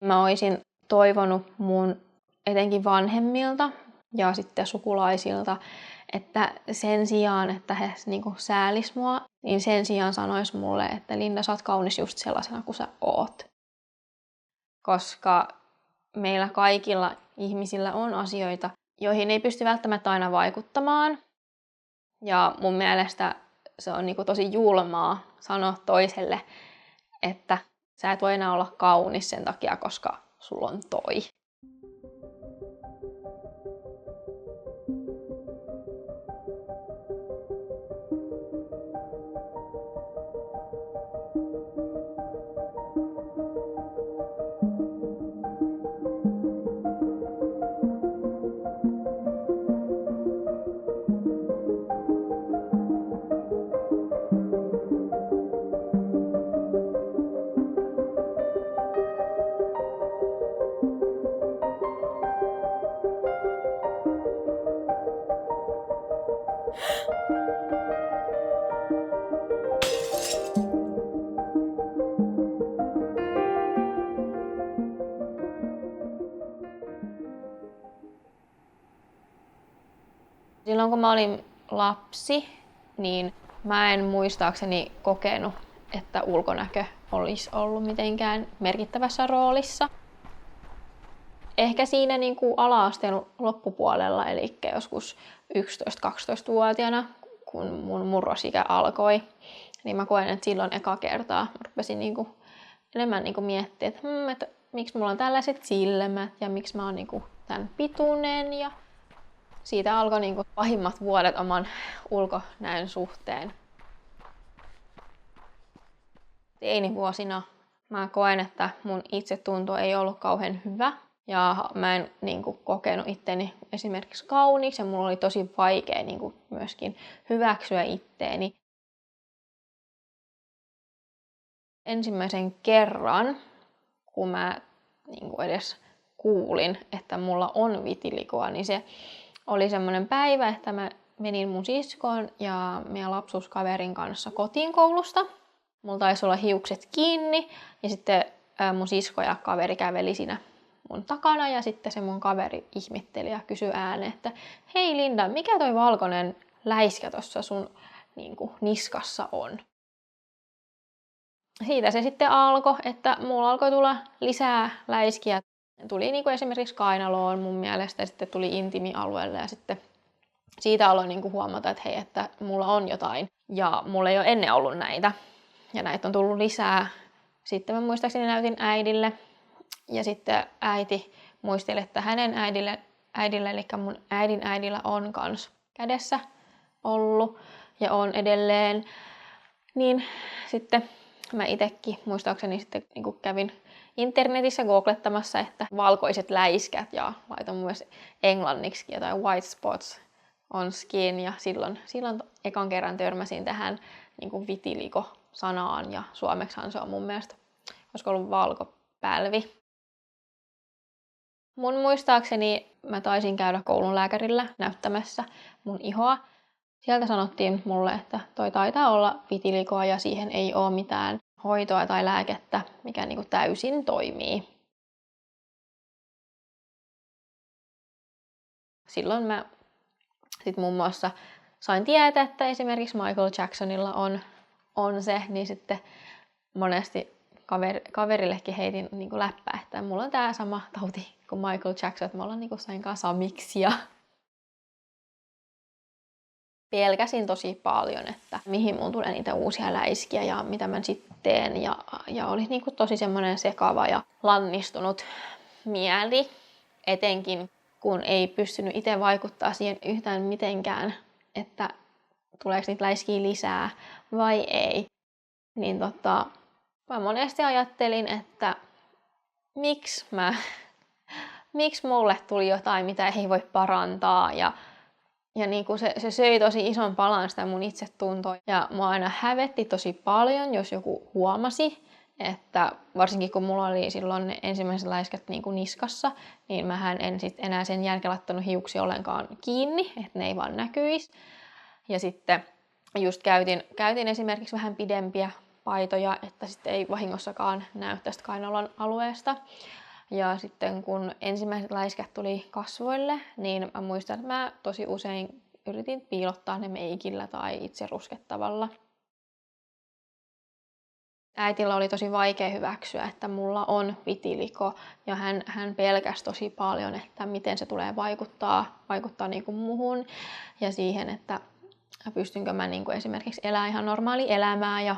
Mä olisin toivonut mun etenkin vanhemmilta ja sitten sukulaisilta, että sen sijaan, että he niinku säälis mua, niin sen sijaan sanois mulle, että Linda, sä oot kaunis just sellaisena kuin sä oot. Koska meillä kaikilla ihmisillä on asioita, joihin ei pysty välttämättä aina vaikuttamaan. Ja mun mielestä se on niinku tosi julmaa sanoa toiselle, että sä et voi enää olla kaunis sen takia, koska sulla on toi. Silloin kun mä olin lapsi, niin mä en muistaakseni kokenut, että ulkonäkö olisi ollut mitenkään merkittävässä roolissa. Ehkä siinä niin kuin ala-asteen loppupuolella, eli joskus 11-12-vuotiaana, kun mun murrosikä alkoi, niin mä koen, että silloin eka kertaa rupesin niin kuin enemmän niin kuin miettimään, että miksi mulla on tällaiset silmät ja miksi mä oon niin kuin tämän pituinen. Ja siitä alkoi niin kuin pahimmat vuodet oman ulkonäön suhteen. Teinivuosina mä koen, että mun itsetunto ei ollut kauhean hyvä. Ja mä en niin kuin, kokenut itteni esimerkiksi kauniiksi ja mulla oli tosi vaikea niin kuin, myöskin hyväksyä itteeni. Ensimmäisen kerran, kun mä niin kuin, edes kuulin, että mulla on vitilikoa, niin se oli semmoinen päivä, että mä menin mun siskoon ja meidän lapsuuskaverin kanssa kotiin koulusta. Mulla taisi olla hiukset kiinni ja sitten mun sisko ja kaveri käveli siinä mun takana ja sitten se mun kaveri ihmetteli ja kysyi ääneen, että hei Linda, mikä toi valkoinen läiskä tuossa sun niin kuin, niskassa on? Siitä se sitten alkoi, että mulla alkoi tulla lisää läiskiä. Tuli niin kuin esimerkiksi kainaloon mun mielestä ja sitten tuli intiimialueelle ja sitten siitä aloin niin kuin huomata, että hei, että mulla on jotain ja mulla ei ole ennen ollut näitä ja näitä on tullut lisää. Sitten mä muistaakseni näytin äidille ja sitten äiti muisteli, että hänen äidille eli mun äidin äidillä on kans kädessä ollut ja on edelleen. Niin sitten mä itekin muistaakseni sitten niin kävin internetissä googlettamassa, että valkoiset läiskät ja laitoin myös englanniksi jotain white spots on skin ja silloin ekan kerran törmäsin tähän niin kuin vitiligo-sanaan ja suomeksihan se on mun mielestä, olisiko ollut valkopälvi. Mun muistaakseni mä taisin käydä koulun lääkärillä näyttämässä mun ihoa. Sieltä sanottiin mulle, että toi taitaa olla vitiligoa ja siihen ei ole mitään hoitoa tai lääkettä, mikä niinku täysin toimii. Silloin mä sit muun muassa sain tietää, että esimerkiksi Michael Jacksonilla on se, niin sitten monesti kaverillekin heitin niinku läppää, että mulla on tää sama tauti kuin Michael Jackson, että me ollaan niinku sen kanssa samiksia. Pelkäsin tosi paljon, että mihin mun tulee niitä uusia läiskiä ja mitä mä sitten teen. Ja oli niinku tosi semmoinen sekava ja lannistunut mieli. Etenkin kun ei pystynyt itse vaikuttaa siihen yhtään mitenkään, että tuleeko niitä läiskiä lisää vai ei. Niin mä monesti ajattelin, että miksi mulle tuli jotain, mitä ei voi parantaa. Ja niin kuin se söi tosi ison palan sitä mun itsetuntoa. Ja mua aina hävetti tosi paljon, jos joku huomasi, että varsinkin kun mulla oli silloin ne ensimmäiset läiskät niin kuin niskassa, niin mähän en sit enää sen jälkeen laittanut hiuksia ollenkaan kiinni, että ne ei vaan näkyisi. Ja sitten just käytin esimerkiksi vähän pidempiä paitoja, että sitten ei vahingossakaan näy tästä kainalon alueesta. Ja sitten kun ensimmäiset läiskät tuli kasvoille, niin mä muistan, että mä tosi usein yritin piilottaa ne meikillä tai itse ruskettavalla. Äitillä oli tosi vaikea hyväksyä, että mulla on vitiliko, ja hän pelkäsi tosi paljon, että miten se tulee vaikuttaa niin kuin muhun ja siihen, että pystynkö mä niin kuin esimerkiksi elämään ihan normaali elämää ja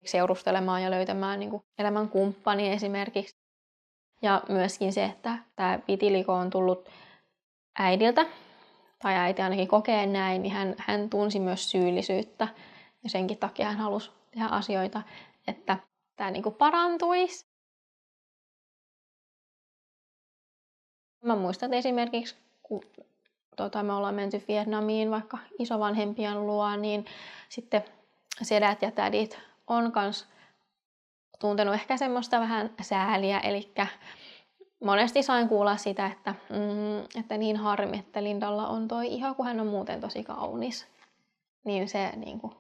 seurustelemaan ja löytämään niin kuin elämän kumppani esimerkiksi. Ja myöskin se, että tämä vitiliko on tullut äidiltä, tai äiti ainakin kokee näin, niin hän tunsi myös syyllisyyttä. Ja senkin takia hän halusi tehdä asioita, että tämä niin kuin parantuisi. Mä muistan, että esimerkiksi kun me ollaan menty Vietnamiin vaikka isovanhempien luo, niin sitten sedät ja tädit on kans tuntenut ehkä semmoista vähän sääliä, eli monesti sain kuulla sitä, että niin harmi, että Lindalla on toi iho, kun hän on muuten tosi kaunis. Niin se niin kuin,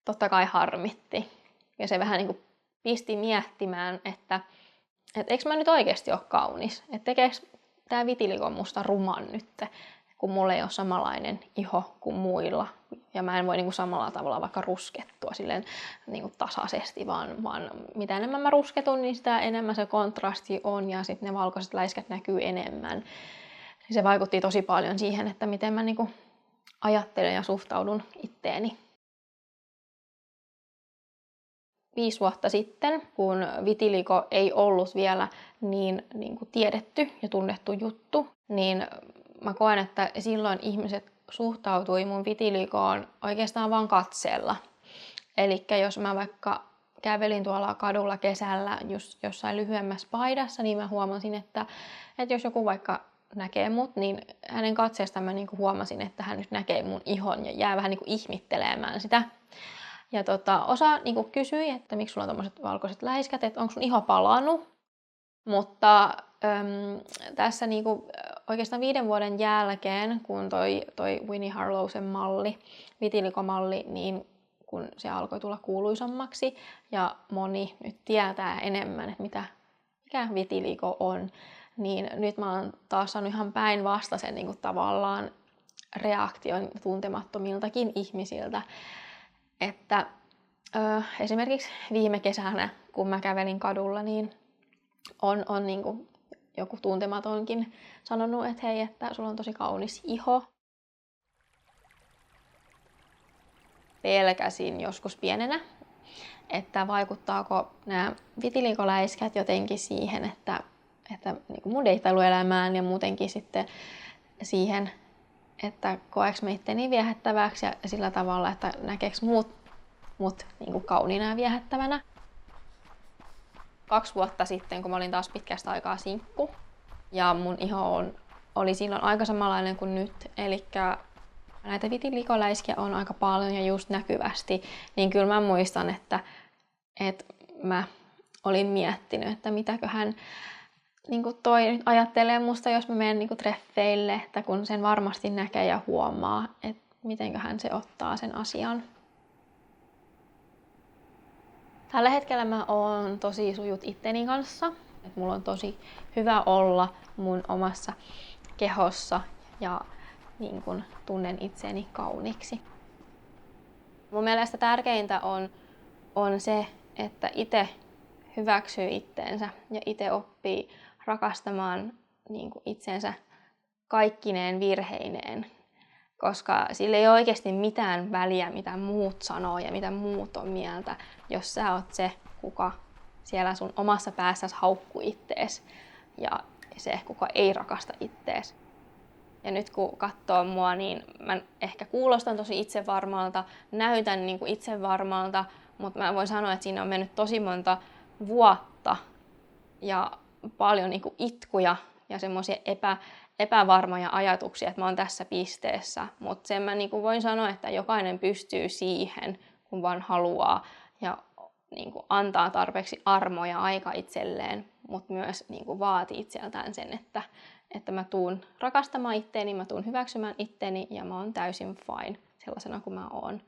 totta kai harmitti. Ja se vähän niin kuin pisti miettimään, että eikö mä nyt oikeasti ole kaunis? Että tekeekö tämä vitiliko musta ruman nyt, kun mulla ei ole samanlainen iho kuin muilla. Ja mä en voi niin kuin samalla tavalla vaikka ruskettua silleen niin kuin tasaisesti, vaan mitä enemmän mä rusketun, niin sitä enemmän se kontrasti on ja sitten ne valkoiset läiskät näkyy enemmän. Se vaikutti tosi paljon siihen, että miten mä niin kuin ajattelen ja suhtaudun itteeni. 5 vuotta sitten, kun vitiliko ei ollut vielä niin kuin tiedetty ja tunnettu juttu, niin mä koen, että silloin ihmiset suhtautui mun vitilikoon oikeastaan vaan katseella. Eli jos mä vaikka kävelin tuolla kadulla kesällä just jossain lyhyemmässä paidassa, niin mä huomasin, että jos joku vaikka näkee mut, niin hänen katseestaan mä niinku huomasin, että hän nyt näkee mun ihon ja jää vähän niinku ihmittelemään sitä. Ja osa niinku kysyi, että miksi sulla on tommoset valkoiset läiskät, että onko sun iho palannut. Mutta tässä niinku, oikeastaan 5 vuoden jälkeen, kun toi Winnie Harlowsen malli, vitiligomalli, niin kun se alkoi tulla kuuluisammaksi ja moni nyt tietää enemmän, että mikä vitiligo on, niin nyt mä oon taas saanut ihan päinvastaisen niin kuin tavallaan reaktion tuntemattomiltakin ihmisiltä. Että esimerkiksi viime kesänä, kun mä kävelin kadulla, niin on niin kuin joku tuntematonkin sanonut, että hei, että sulla on tosi kaunis iho. Pelkäsin joskus pienenä, että vaikuttaako nämä vitilikoläiskät jotenkin siihen, että niin kuin mun deittailuelämään ja muutenkin sitten siihen, että koeks mä itteni viehättäväksi ja sillä tavalla, että näkeekö mut niin kuin kauniina ja viehättävänä. 2 vuotta sitten, kun mä olin taas pitkästä aikaa sinkku ja mun iho oli silloin aika samanlainen kuin nyt, eli näitä vitilikoläiskiä on aika paljon ja just näkyvästi, niin kyllä mä muistan, että mä olin miettinyt, että mitäköhän niin toi nyt ajattelee musta, jos mä menen niin treffeille, että kun sen varmasti näkee ja huomaa, että mitenköhän se ottaa sen asian. Tällä hetkellä mä oon tosi sujut itteni kanssa. Et mulla on tosi hyvä olla mun omassa kehossa ja niin kun tunnen itseäni kauniiksi. Mun mielestä tärkeintä on se, että itse hyväksyy itteensä ja itse oppii rakastamaan niin kuin itsensä kaikkineen virheineen. Koska sillä ei ole oikeasti mitään väliä, mitä muut sanoo ja mitä muut on mieltä, jos sä oot se, kuka siellä sun omassa päässäsi haukkuu ittees ja se, kuka ei rakasta ittees. Ja nyt kun katsoo mua, niin mä ehkä kuulostan tosi itsevarmalta, näytän niin kuin itsevarmalta, mutta mä voin sanoa, että siinä on mennyt tosi monta vuotta ja paljon niin kuin itkuja ja semmoisia epävarmoja ajatuksia, että mä oon tässä pisteessä. Mutta sen mä niin kuin voin sanoa, että jokainen pystyy siihen, kun vaan haluaa ja niin kuin antaa tarpeeksi armoa ja aika itselleen, mutta myös niin kuin vaatii itseltään sen, että mä tuun rakastamaan itteeni, mä tuun hyväksymään itteni ja mä oon täysin fine sellaisena kuin mä oon.